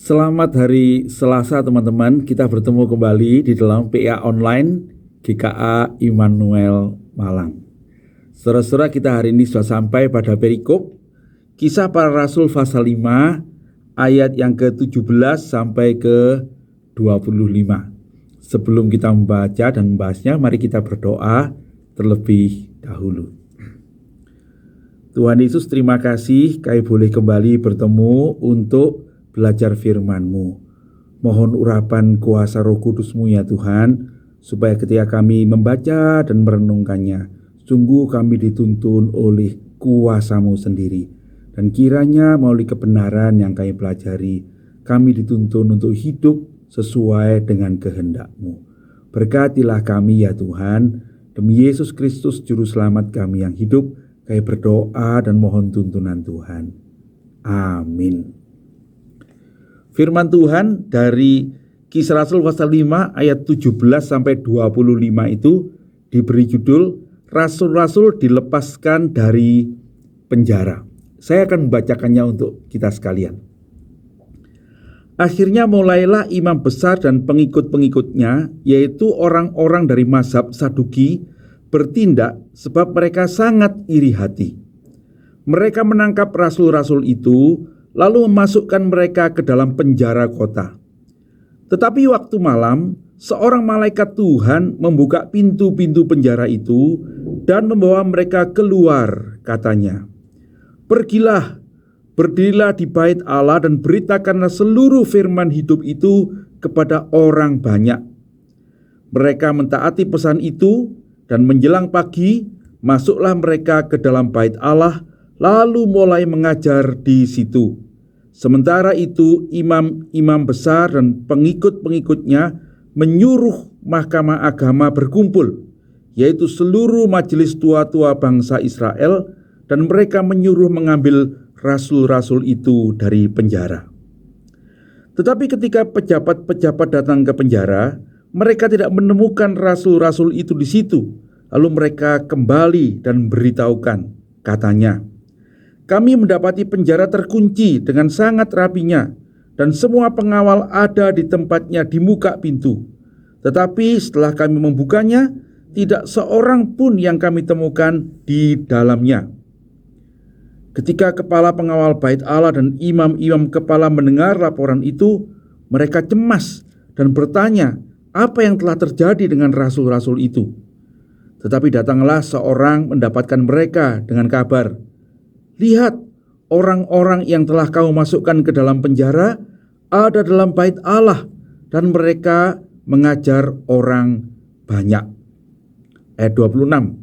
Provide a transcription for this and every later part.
Selamat hari Selasa teman-teman, kita bertemu kembali di dalam PA Online GKA Immanuel Malang. Saudara-saudara, kita hari ini sudah sampai pada perikop Kisah Para Rasul pasal 5 ayat yang ke-17 sampai ke-25. Sebelum kita membaca dan membahasnya, mari kita berdoa terlebih dahulu. Tuhan Yesus, terima kasih kami boleh kembali bertemu untuk belajar firman-Mu. Mohon urapan kuasa Roh Kudus-Mu ya Tuhan, supaya ketika kami membaca dan merenungkannya, sungguh kami dituntun oleh kuasa-Mu sendiri. Dan kiranya melalui kebenaran yang kami pelajari, kami dituntun untuk hidup sesuai dengan kehendak-Mu. Berkatilah kami ya Tuhan, demi Yesus Kristus Juru Selamat kami yang hidup, kami berdoa dan mohon tuntunan Tuhan. Amin. Firman Tuhan dari Kisah Rasul pasal 5 ayat 17 sampai 25 itu diberi judul Rasul-Rasul dilepaskan dari penjara. Saya akan membacakannya untuk kita sekalian. Akhirnya mulailah imam besar dan pengikut-pengikutnya, yaitu orang-orang dari mazhab Saduki, bertindak sebab mereka sangat iri hati. Mereka menangkap rasul-rasul itu, lalu memasukkan mereka ke dalam penjara kota. Tetapi waktu malam, seorang malaikat Tuhan membuka pintu-pintu penjara itu dan membawa mereka keluar, katanya, "Pergilah, berdirilah di bait Allah dan beritakanlah seluruh firman hidup itu kepada orang banyak." Mereka mentaati pesan itu, dan menjelang pagi, masuklah mereka ke dalam bait Allah, lalu mulai mengajar di situ. Sementara itu imam-imam besar dan pengikut-pengikutnya menyuruh mahkamah agama berkumpul, yaitu seluruh majelis tua-tua bangsa Israel, dan mereka menyuruh mengambil rasul-rasul itu dari penjara. Tetapi ketika pejabat-pejabat datang ke penjara, mereka tidak menemukan rasul-rasul itu di situ. Lalu mereka kembali dan beritahukan, katanya, "Kami mendapati penjara terkunci dengan sangat rapinya, dan semua pengawal ada di tempatnya di muka pintu. Tetapi setelah kami membukanya, tidak seorang pun yang kami temukan di dalamnya." Ketika kepala pengawal bait Allah dan imam-imam kepala mendengar laporan itu, mereka cemas dan bertanya apa yang telah terjadi dengan rasul-rasul itu. Tetapi datanglah seorang mendapatkan mereka dengan kabar, "Lihat, orang-orang yang telah kamu masukkan ke dalam penjara ada dalam bait Allah, dan mereka mengajar orang banyak." Ayat 26.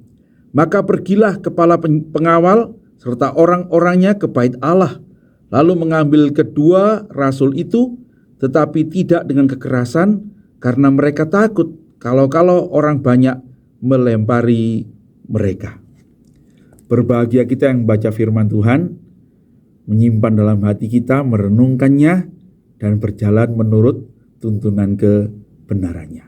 Maka pergilah kepala pengawal serta orang-orangnya ke bait Allah, lalu mengambil kedua rasul itu, tetapi tidak dengan kekerasan, karena mereka takut kalau orang banyak melempari mereka. Berbahagia kita yang membaca firman Tuhan, menyimpan dalam hati kita, merenungkannya, dan berjalan menurut tuntunan kebenarannya.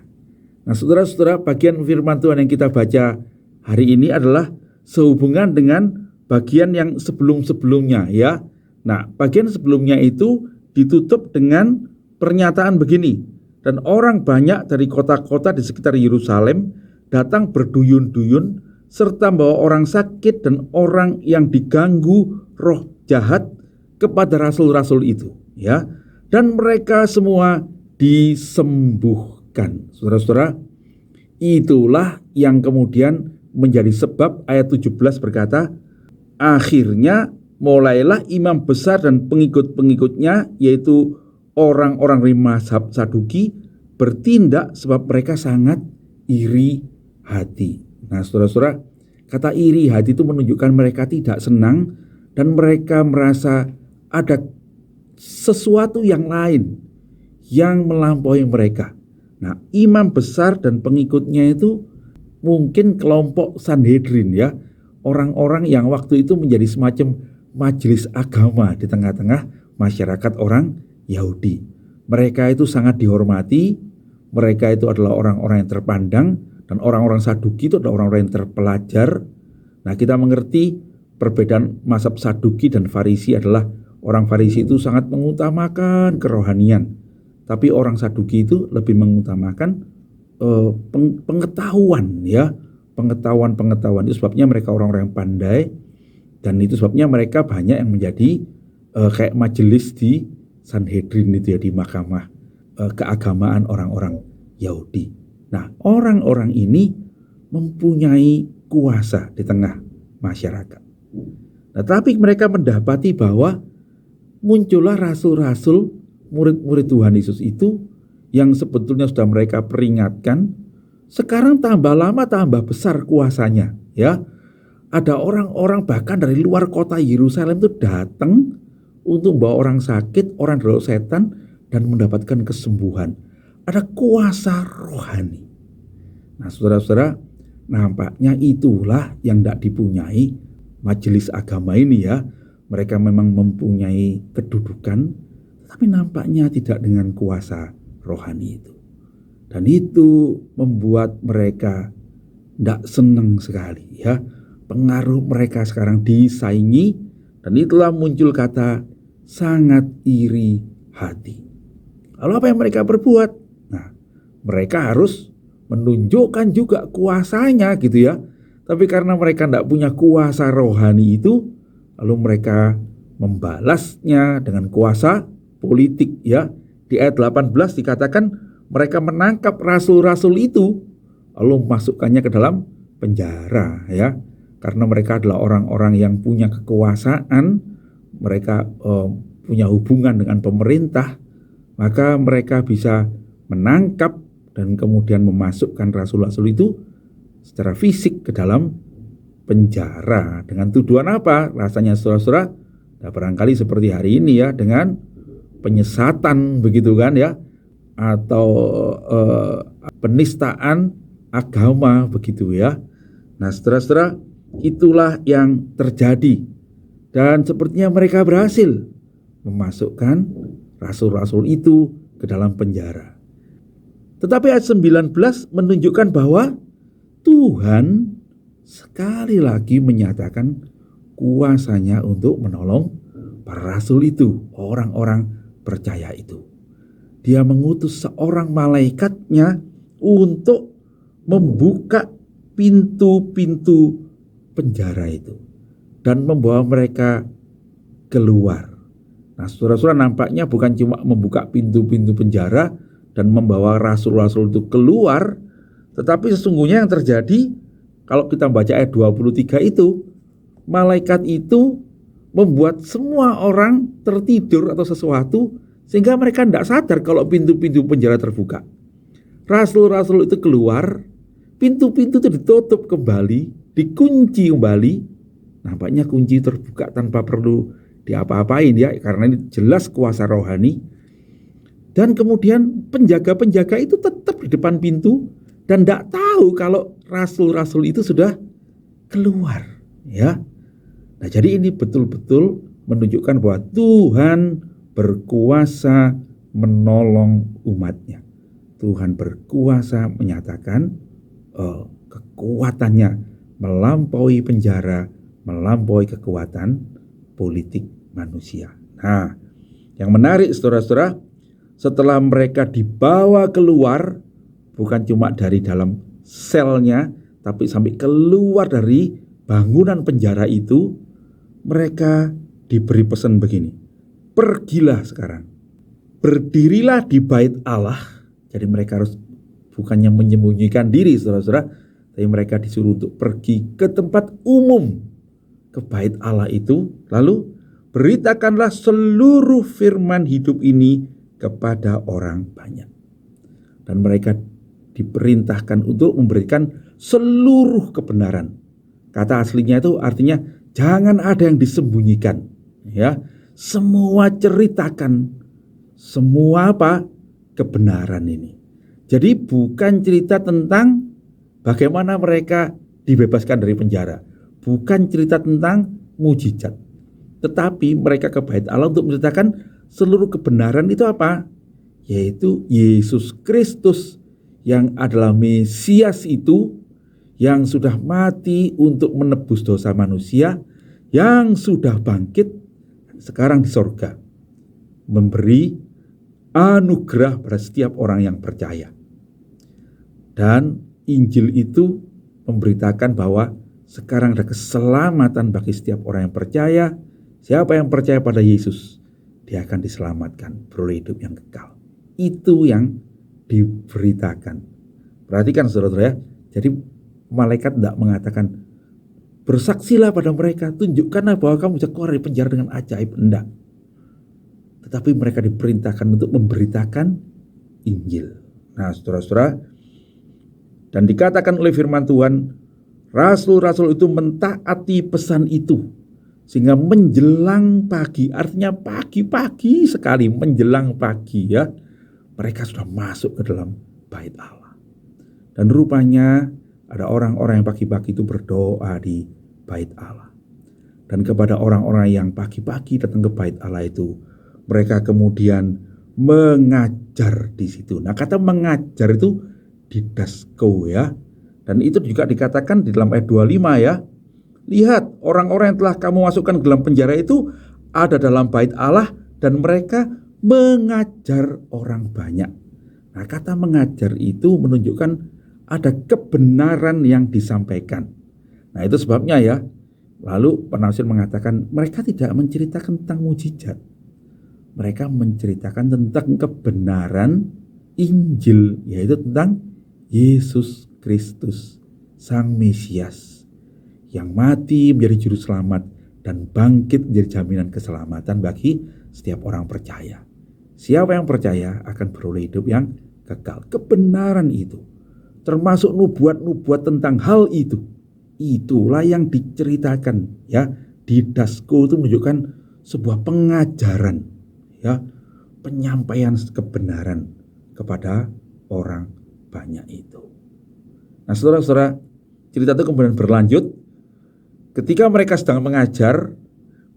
Nah, saudara-saudara, bagian firman Tuhan yang kita baca hari ini adalah sehubungan dengan bagian yang sebelum-sebelumnya ya. Nah, bagian sebelumnya itu ditutup dengan pernyataan begini, "Dan orang banyak dari kota-kota di sekitar Yerusalem datang berduyun-duyun, serta membawa orang sakit dan orang yang diganggu roh jahat kepada rasul-rasul itu, ya. Dan mereka semua disembuhkan." Saudara-saudara, itulah yang kemudian menjadi sebab ayat 17 berkata, "Akhirnya mulailah imam besar dan pengikut-pengikutnya, yaitu orang-orang dari mazhab Saduki, bertindak sebab mereka sangat iri hati." Nah, saudara-saudara, kata iri hati itu menunjukkan mereka tidak senang dan mereka merasa ada sesuatu yang lain yang melampaui mereka. Nah, imam besar dan pengikutnya itu mungkin kelompok Sanhedrin ya, orang-orang yang waktu itu menjadi semacam majelis agama di tengah-tengah masyarakat orang Yahudi. Mereka itu sangat dihormati, mereka itu adalah orang-orang yang terpandang, dan orang-orang Saduki itu adalah orang-orang yang terpelajar. Nah, kita mengerti perbedaan mazhab Saduki dan Farisi adalah Orang Farisi itu sangat mengutamakan kerohanian, tapi orang Saduki itu lebih mengutamakan pengetahuan, ya, pengetahuan. Itu sebabnya mereka orang-orang yang pandai, dan itu sebabnya mereka banyak yang menjadi kayak majelis di Sanhedrin itu ya, di mahkamah keagamaan orang-orang Yahudi. Nah, orang-orang ini mempunyai kuasa di tengah masyarakat. Nah, tapi mereka mendapati bahwa muncullah rasul-rasul, murid-murid Tuhan Yesus itu yang sebetulnya sudah mereka peringatkan, sekarang tambah lama tambah besar kuasanya, ya. Ada orang-orang bahkan dari luar kota Yerusalem itu datang untuk membawa orang sakit, orang roh setan, dan mendapatkan kesembuhan. Ada kuasa rohani. Nah, saudara-saudara, nampaknya itulah yang tidak dipunyai majelis agama ini, ya. Mereka memang mempunyai kedudukan, tapi nampaknya tidak dengan kuasa rohani itu. Dan itu membuat mereka tidak senang sekali, ya. Pengaruh mereka sekarang disaingi, dan itulah muncul kata sangat iri hati. Lalu apa yang mereka perbuat? Nah, mereka harus menunjukkan juga kuasanya gitu, ya. Tapi karena mereka tidak punya kuasa rohani itu, lalu mereka membalasnya dengan kuasa politik, ya. Di ayat 18 dikatakan mereka menangkap rasul-rasul itu lalu memasukkannya ke dalam penjara, ya. Karena mereka adalah orang-orang yang punya kekuasaan, mereka punya hubungan dengan pemerintah, maka mereka bisa menangkap dan kemudian memasukkan rasul-rasul itu secara fisik ke dalam penjara. Dengan tuduhan apa? Rasanya saudara-saudara, nah barangkali seperti hari ini, ya, dengan penyesatan begitu kan, ya, atau penistaan agama begitu, ya. Nah, saudara-saudara, itulah yang terjadi, dan sepertinya mereka berhasil memasukkan rasul-rasul itu ke dalam penjara. Tetapi ayat 19 menunjukkan bahwa Tuhan sekali lagi menyatakan kuasanya untuk menolong para rasul itu, orang-orang percaya itu. Dia mengutus seorang malaikatnya untuk membuka pintu-pintu penjara itu dan membawa mereka keluar. Nah, saudara-saudara, nampaknya bukan cuma membuka pintu-pintu penjara dan membawa rasul-rasul itu keluar, tetapi sesungguhnya yang terjadi kalau kita baca ayat 23 itu, malaikat itu membuat semua orang tertidur atau sesuatu sehingga mereka tidak sadar kalau pintu-pintu penjara terbuka. Rasul-rasul itu keluar, pintu-pintu itu ditutup kembali, dikunci kembali. Nampaknya kunci terbuka tanpa perlu diapa-apain, ya, karena ini jelas kuasa rohani. Dan kemudian penjaga-penjaga itu tetap di depan pintu dan tidak tahu kalau rasul-rasul itu sudah keluar, ya. Nah, jadi ini betul-betul menunjukkan bahwa Tuhan berkuasa menolong umatnya. Tuhan berkuasa menyatakan kekuatannya melampaui penjara, melampaui kekuatan politik manusia. Nah, yang menarik saudara-saudara, setelah mereka dibawa keluar, bukan cuma dari dalam selnya, tapi sampai keluar dari bangunan penjara itu, mereka diberi pesan begini, pergilah sekarang, berdirilah di bait Allah. Jadi mereka harus bukannya menyembunyikan diri saudara-saudara, tapi mereka disuruh untuk pergi ke tempat umum, ke bait Allah itu, lalu beritakanlah seluruh firman hidup ini kepada orang banyak. Dan mereka diperintahkan untuk memberikan seluruh kebenaran. Kata aslinya itu artinya jangan ada yang disembunyikan, ya. Semua ceritakan, semua apa? Kebenaran ini. Jadi bukan cerita tentang bagaimana mereka dibebaskan dari penjara, bukan cerita tentang mujizat, tetapi mereka ke bait Allah untuk menceritakan seluruh kebenaran itu apa? Yaitu Yesus Kristus yang adalah Mesias itu, yang sudah mati untuk menebus dosa manusia, yang sudah bangkit, sekarang di sorga, memberi anugerah pada setiap orang yang percaya. Dan Injil itu memberitakan bahwa sekarang ada keselamatan bagi setiap orang yang percaya. Siapa yang percaya pada Yesus, dia akan diselamatkan, beroleh hidup yang kekal. Itu yang diberitakan. Perhatikan saudara-saudara ya. Jadi malaikat tidak mengatakan, bersaksilah pada mereka, tunjukkanlah bahwa kamu bisa keluar dari penjara dengan ajaib. Enggak. Tetapi mereka diperintahkan untuk memberitakan Injil. Nah saudara-saudara, dan dikatakan oleh firman Tuhan, rasul-rasul itu mentaati pesan itu. Sehingga menjelang pagi, artinya pagi-pagi sekali, menjelang pagi ya, mereka sudah masuk ke dalam bait Allah. Dan rupanya ada orang-orang yang pagi-pagi itu berdoa di bait Allah. Dan kepada orang-orang yang pagi-pagi datang ke bait Allah itu, mereka kemudian mengajar di situ. Nah, kata mengajar itu didasko ya. Dan itu juga dikatakan di dalam ayat 25 ya. Lihat, orang-orang yang telah kamu masukkan ke dalam penjara itu ada dalam bait Allah dan mereka mengajar orang banyak. Nah, kata mengajar itu menunjukkan ada kebenaran yang disampaikan. Nah, itu sebabnya ya. Lalu penafsir mengatakan mereka tidak menceritakan tentang mujizat. Mereka menceritakan tentang kebenaran Injil, yaitu tentang Yesus Kristus, Sang Mesias, yang mati menjadi juru selamat dan bangkit menjadi jaminan keselamatan bagi setiap orang percaya. Siapa yang percaya akan beroleh hidup yang kekal. Kebenaran itu, termasuk nubuat-nubuat tentang hal itu, itulah yang diceritakan ya. Didasko itu menunjukkan sebuah pengajaran ya, penyampaian kebenaran kepada orang banyak itu. Nah saudara-saudara, cerita itu kemudian berlanjut. Ketika mereka sedang mengajar,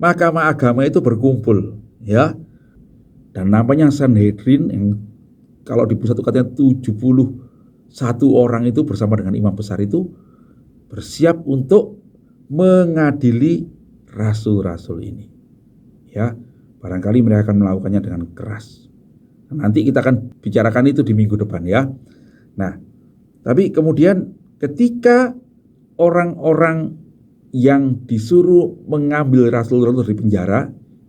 mahkamah agama itu berkumpul ya. Dan namanya Sanhedrin, yang kalau di pusat itu katanya 71 orang itu bersama dengan imam besar itu bersiap untuk mengadili rasul-rasul ini. Ya, barangkali mereka akan melakukannya dengan keras. Nanti kita akan bicarakan itu di minggu depan ya. Nah, tapi kemudian ketika orang-orang yang disuruh mengambil rasul-rasul dari penjara,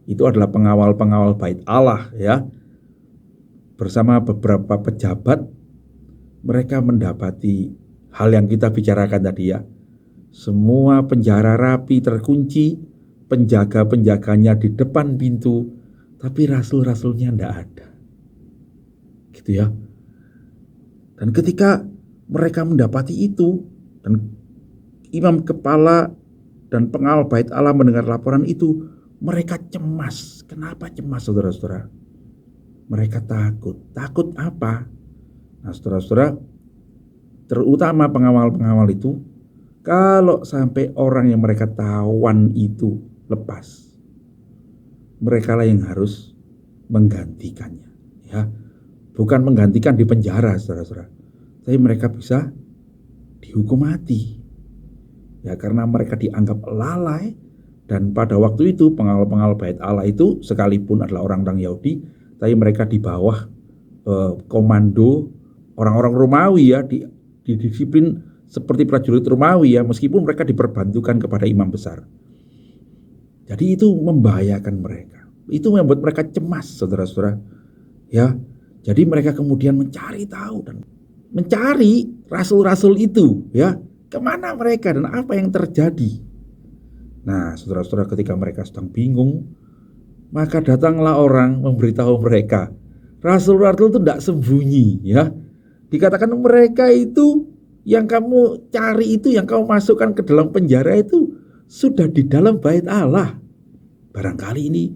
itu adalah pengawal-pengawal bait Allah ya, bersama beberapa pejabat, mereka mendapati hal yang kita bicarakan tadi ya. Semua penjara rapi terkunci, penjaga-penjaganya di depan pintu, tapi rasul-rasulnya tidak ada. Gitu ya. Dan ketika mereka mendapati itu, dan imam kepala dan pengawal bait Allah mendengar laporan itu, mereka cemas. Kenapa cemas saudara-saudara? Mereka takut. Takut apa? Nah saudara-saudara, terutama pengawal-pengawal itu, kalau sampai orang yang mereka tawan itu lepas, mereka lah yang harus menggantikannya ya. Bukan menggantikan di penjara saudara-saudara, tapi mereka bisa dihukum mati ya, karena mereka dianggap lalai. Dan pada waktu itu pengawal-pengawal bait Allah itu sekalipun adalah orang-orang Yahudi, tapi mereka di bawah komando orang-orang Romawi ya, didisiplin seperti prajurit Romawi ya, meskipun mereka diperbantukan kepada imam besar. Jadi itu membahayakan mereka. Itu membuat mereka cemas saudara-saudara ya. Jadi mereka kemudian mencari tahu dan mencari rasul-rasul itu ya, kemana mereka dan apa yang terjadi. Nah saudara-saudara, ketika mereka sedang bingung, maka datanglah orang memberitahu mereka, rasul-rasul itu tidak sembunyi ya. Dikatakan mereka itu yang kamu cari itu, yang kamu masukkan ke dalam penjara itu sudah di dalam bait Allah. Barangkali ini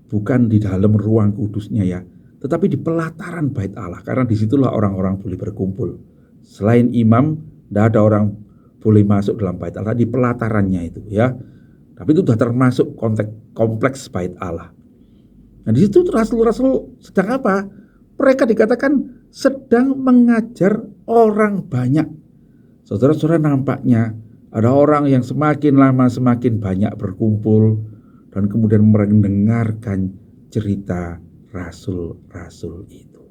bukan di dalam ruang kudusnya ya, tetapi di pelataran bait Allah, karena disitulah orang-orang boleh berkumpul. Selain imam, tidak ada orang boleh masuk dalam bait Allah, di pelatarannya itu ya. Tapi itu sudah termasuk kompleks bait Allah. Nah di situ rasul-rasul sedang apa? Mereka dikatakan sedang mengajar orang banyak. Saudara-saudara, nampaknya ada orang yang semakin lama semakin banyak berkumpul dan kemudian mendengarkan cerita rasul-rasul itu.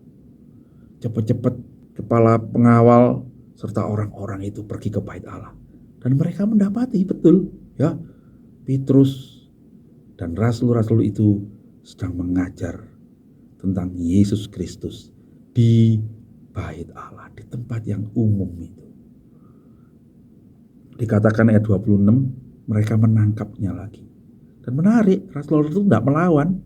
Cepat-cepat kepala pengawal serta orang-orang itu pergi ke bait Allah. Dan mereka mendapati betul ya, Petrus dan rasul-rasul itu sedang mengajar tentang Yesus Kristus di bait Allah, di tempat yang umum itu. Dikatakan ayat 26, mereka menangkapnya lagi. Dan menarik, rasul itu tidak melawan.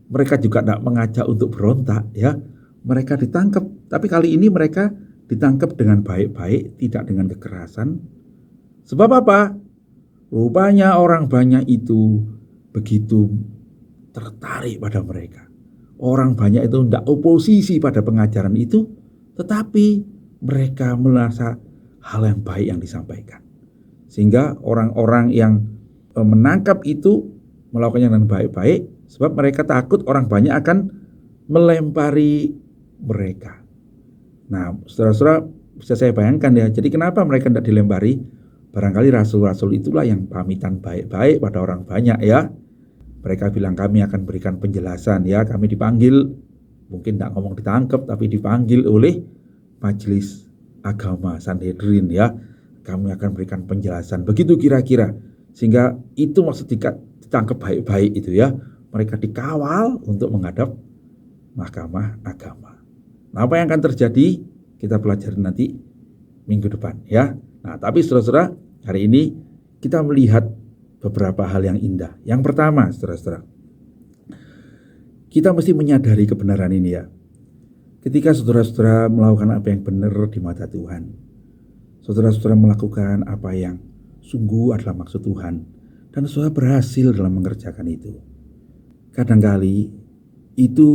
Mereka juga tidak mengajak untuk berontak ya. Mereka ditangkap, tapi kali ini mereka ditangkap dengan baik-baik, tidak dengan kekerasan. Sebab apa? Rupanya orang banyak itu begitu tertarik pada mereka. Orang banyak itu tidak oposisi pada pengajaran itu, tetapi mereka merasa hal yang baik yang disampaikan. Sehingga orang-orang yang menangkap itu melakukannya dengan baik-baik, sebab mereka takut orang banyak akan melempari mereka. Nah, saudara-saudara, bisa saya bayangkan ya, jadi kenapa mereka tidak dilempari? Barangkali rasul-rasul itulah yang pamitan baik-baik pada orang banyak ya. Mereka bilang kami akan berikan penjelasan ya, kami dipanggil, mungkin tidak ngomong ditangkap, tapi dipanggil oleh majelis agama Sanhedrin ya. Kami akan berikan penjelasan, begitu kira-kira. Sehingga itu maksud ditangkap baik-baik itu ya. Mereka dikawal untuk menghadap mahkamah agama. Nah, apa yang akan terjadi kita pelajari nanti minggu depan ya. Nah, tapi saudara-saudara, hari ini kita melihat beberapa hal yang indah. Yang pertama, saudara-saudara, kita mesti menyadari kebenaran ini ya. Ketika saudara-saudara melakukan apa yang benar di mata Tuhan, saudara-saudara melakukan apa yang sungguh adalah maksud Tuhan, dan saudara berhasil dalam mengerjakan itu. Kadangkali itu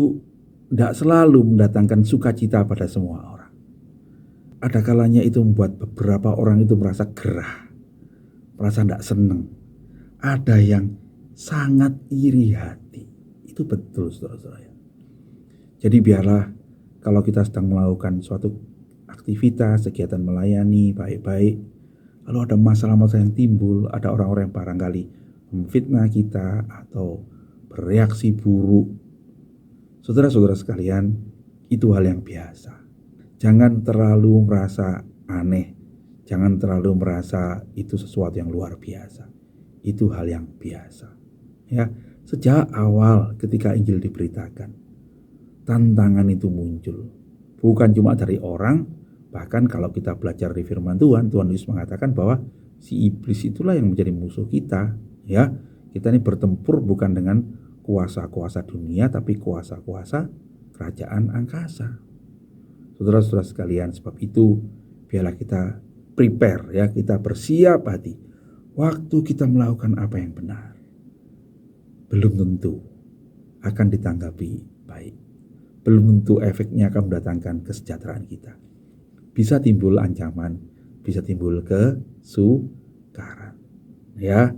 tidak selalu mendatangkan sukacita pada semua orang. Ada kalanya itu membuat beberapa orang itu merasa gerah, merasa tidak senang. Ada yang sangat iri hati. Itu betul, saudara-saudara. Jadi biarlah kalau kita sedang melakukan suatu aktivitas, kegiatan melayani baik-baik, lalu ada masalah-masalah yang timbul, ada orang-orang yang barangkali memfitnah kita atau bereaksi buruk. Saudara-saudara sekalian, itu hal yang biasa. Jangan terlalu merasa aneh, jangan terlalu merasa itu sesuatu yang luar biasa. Itu hal yang biasa. Ya, sejak awal ketika Injil diberitakan, tantangan itu muncul. Bukan cuma dari orang, bahkan kalau kita belajar di firman Tuhan, Tuhan Yesus mengatakan bahwa si iblis itulah yang menjadi musuh kita. Ya, kita ini bertempur bukan dengan kuasa-kuasa dunia, tapi kuasa-kuasa kerajaan angkasa. Saudara-saudara sekalian, sebab itu biarlah kita prepare ya, kita bersiap hati. Waktu kita melakukan apa yang benar, belum tentu akan ditanggapi baik. Belum tentu efeknya akan mendatangkan kesejahteraan kita. Bisa timbul ancaman, bisa timbul kesukaran. Ya,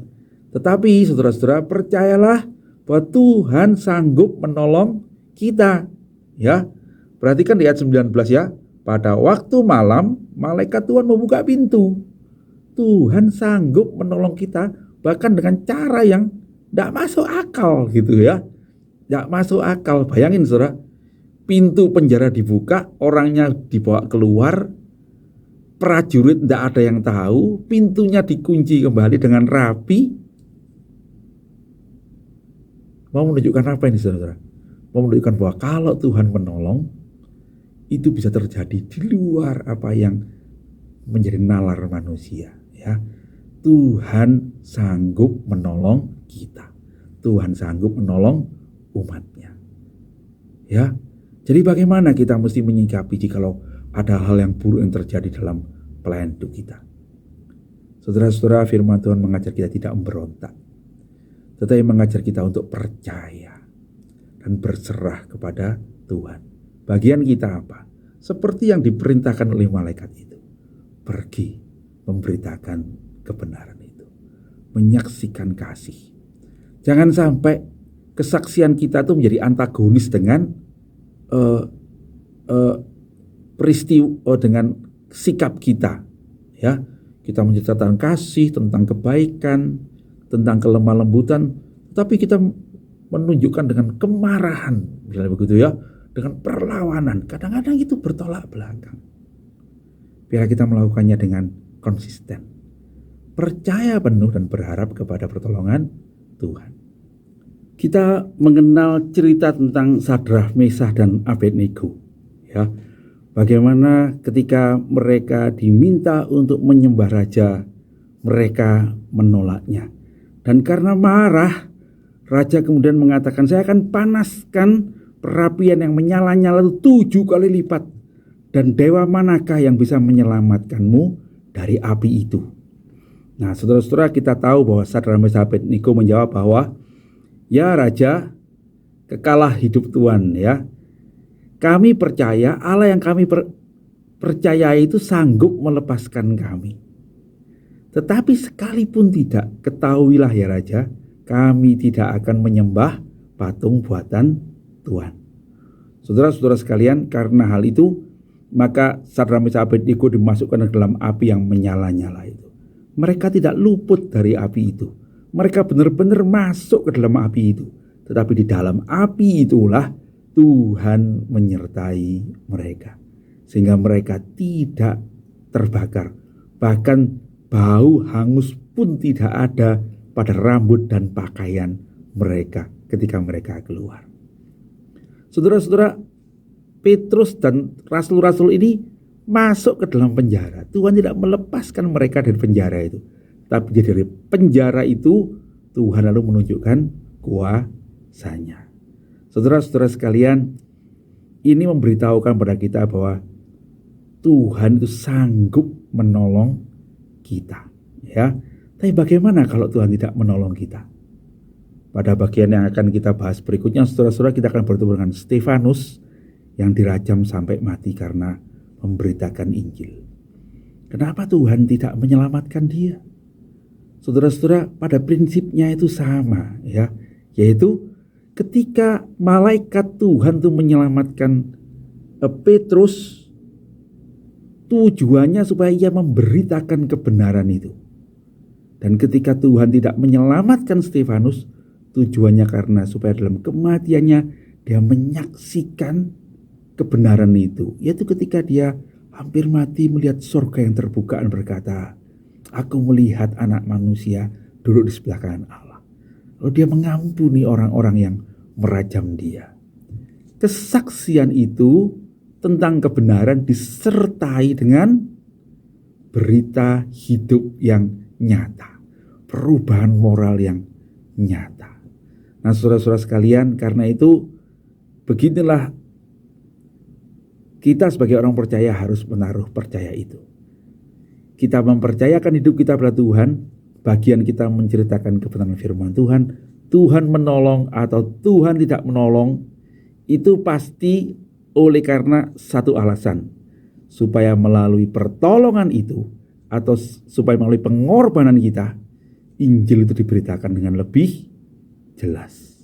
tetapi saudara-saudara percayalah bahwa Tuhan sanggup menolong kita. Ya, perhatikan di ayat 19 ya. Pada waktu malam, malaikat Tuhan membuka pintu. Tuhan sanggup menolong kita bahkan dengan cara yang tidak masuk akal gitu ya. Tidak masuk akal. Bayangin saudara, pintu penjara dibuka, orangnya dibawa keluar, prajurit tidak ada yang tahu, pintunya dikunci kembali dengan rapi. Mau menunjukkan apa ini saudara? Mau menunjukkan bahwa kalau Tuhan menolong, itu bisa terjadi di luar apa yang menjadi nalar manusia. Ya, Tuhan sanggup menolong kita. Tuhan sanggup menolong umatnya. Ya, jadi bagaimana kita mesti menyikapi jikalau ada hal yang buruk yang terjadi dalam pelayanan hidup kita? Saudara-saudara, firman Tuhan mengajar kita tidak memberontak, tetapi mengajar kita untuk percaya dan berserah kepada Tuhan. Bagian kita apa? Seperti yang diperintahkan oleh malaikat itu. Pergi memberitakan kebenaran itu, menyaksikan kasih. Jangan sampai kesaksian kita itu menjadi antagonis dengan peristiwa, dengan sikap kita. Ya, kita menceritakan kasih, tentang kebaikan, tentang kelemah lembutan, Tetapi kita menunjukkan dengan kemarahan, misalnya begitu ya, dengan perlawanan. Kadang-kadang itu bertolak belakang. Biar kita melakukannya dengan konsisten, percaya penuh dan berharap kepada pertolongan Tuhan. Kita mengenal cerita tentang Sadrah, Mesah, dan Abednego, ya. Bagaimana ketika mereka diminta untuk menyembah raja, mereka menolaknya. Dan karena marah, raja kemudian mengatakan, saya akan panaskan perapian yang menyala-nyala itu 7 kali lipat. Dan dewa manakah yang bisa menyelamatkanmu dari api itu? Nah, saudara-saudara, kita tahu bahwa Sadrah, Mesah, Abednego menjawab bahwa, ya raja, kekalah hidup Tuhan, ya. Kami percaya Allah yang kami percayai itu sanggup melepaskan kami. Tetapi sekalipun tidak, ketahuilah ya raja, kami tidak akan menyembah patung buatan Tuhan. Saudara-saudara sekalian, karena hal itu, maka Sadrah, Mesah, Abednego dimasukkan ke dalam api yang menyala-nyala itu. Mereka tidak luput dari api itu. Mereka benar-benar masuk ke dalam api itu. Tetapi di dalam api itulah Tuhan menyertai mereka, sehingga mereka tidak terbakar. Bahkan bau hangus pun tidak ada pada rambut dan pakaian mereka ketika mereka keluar. Saudara-saudara, Petrus dan rasul-rasul ini masuk ke dalam penjara. Tuhan tidak melepaskan mereka dari penjara itu. Tapi dari penjara itu Tuhan lalu menunjukkan kuasa-Nya. Saudara-saudara sekalian, ini memberitahukan pada kita bahwa Tuhan itu sanggup menolong kita, ya. Tapi bagaimana kalau Tuhan tidak menolong kita? Pada bagian yang akan kita bahas berikutnya, saudara-saudara, kita akan bertemu dengan Stefanus yang dirajam sampai mati karena memberitakan Injil. Kenapa Tuhan tidak menyelamatkan dia? Saudara-saudara, pada prinsipnya itu sama, ya, yaitu ketika malaikat Tuhan itu menyelamatkan Petrus, tujuannya supaya ia memberitakan kebenaran itu. Dan ketika Tuhan tidak menyelamatkan Stefanus, tujuannya karena supaya dalam kematiannya dia menyaksikan kebenaran itu. Yaitu ketika dia hampir mati melihat surga yang terbuka dan berkata, aku melihat anak manusia duduk di sebelah kanan Allah. Lalu dia mengampuni orang-orang yang merajam dia. Kesaksian itu tentang kebenaran disertai dengan berita hidup yang nyata, perubahan moral yang nyata. Nah, saudara-saudara sekalian, karena itu beginilah kita sebagai orang percaya harus menaruh percaya itu. Kita mempercayakan hidup kita pada Tuhan, bagian kita menceritakan kebenaran firman Tuhan. Tuhan menolong atau Tuhan tidak menolong, itu pasti oleh karena satu alasan, supaya melalui pertolongan itu atau supaya melalui pengorbanan kita, Injil itu diberitakan dengan lebih jelas,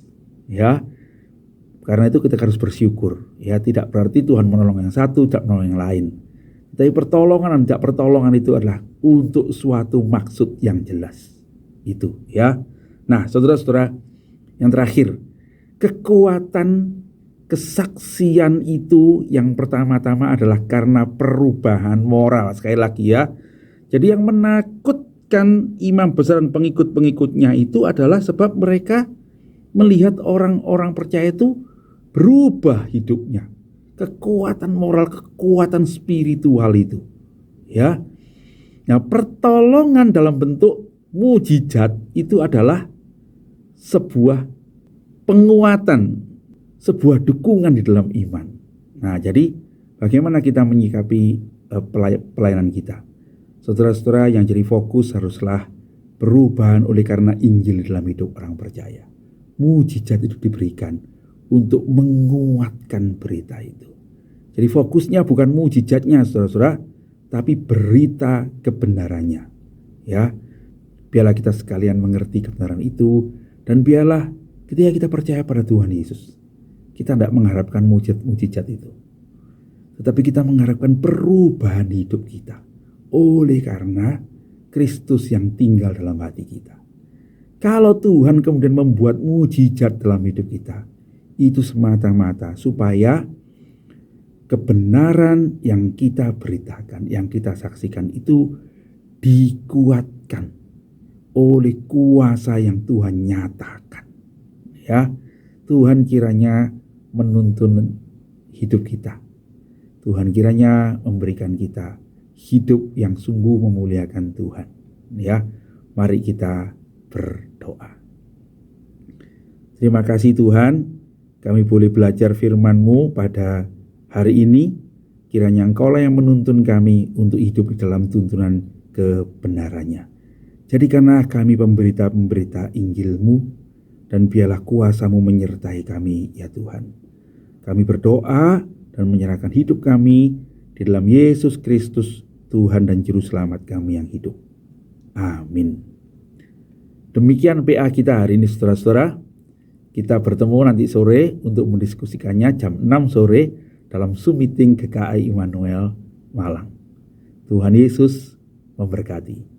ya. Karena itu kita harus bersyukur, ya. Tidak berarti Tuhan menolong yang satu, tidak menolong yang lain. Tapi pertolongan dan tidak pertolongan itu adalah untuk suatu maksud yang jelas. Itu, ya. Nah, saudara-saudara, yang terakhir, kekuatan kesaksian itu yang pertama-tama adalah karena perubahan moral. Sekali lagi, ya. Jadi yang menakutkan imam besar dan pengikut-pengikutnya itu adalah sebab mereka melihat orang-orang percaya itu berubah hidupnya. Kekuatan moral, kekuatan spiritual itu, ya. Nah, pertolongan dalam bentuk mujizat itu adalah sebuah penguatan, sebuah dukungan di dalam iman. Nah, jadi bagaimana kita menyikapi pelayanan kita? Saudara-saudara, yang jadi fokus haruslah perubahan oleh karena Injil dalam hidup orang percaya. Mujizat itu diberikan untuk menguatkan berita itu. Jadi fokusnya bukan mujizatnya, saudara-saudara, tapi berita kebenarannya, ya. Biarlah kita sekalian mengerti kebenaran itu, dan biarlah ketika kita percaya pada Tuhan Yesus, kita tidak mengharapkan mujizat itu, tetapi kita mengharapkan perubahan hidup kita oleh karena Kristus yang tinggal dalam hati kita. Kalau Tuhan kemudian membuat mujizat dalam hidup kita, itu semata-mata supaya kebenaran yang kita beritakan, yang kita saksikan itu dikuatkan oleh kuasa yang Tuhan nyatakan. Ya, Tuhan kiranya menuntun hidup kita. Tuhan kiranya memberikan kita hidup yang sungguh memuliakan Tuhan. Ya, mari kita berdoa. Terima kasih Tuhan, kami boleh belajar firman-Mu pada hari ini. Kiranya Engkaulah yang menuntun kami untuk hidup dalam tuntunan kebenarannya. Jadikanlah kami pemberita-pemberita Injil-Mu, dan biarlah kuasa-Mu menyertai kami ya Tuhan. Kami berdoa dan menyerahkan hidup kami di dalam Yesus Kristus, Tuhan dan Juru Selamat kami yang hidup. Amin. Demikian PA kita hari ini saudara-saudara. Kita bertemu nanti sore untuk mendiskusikannya jam 6 sore dalam Zoom meeting GKI Immanuel Malang. Tuhan Yesus memberkati.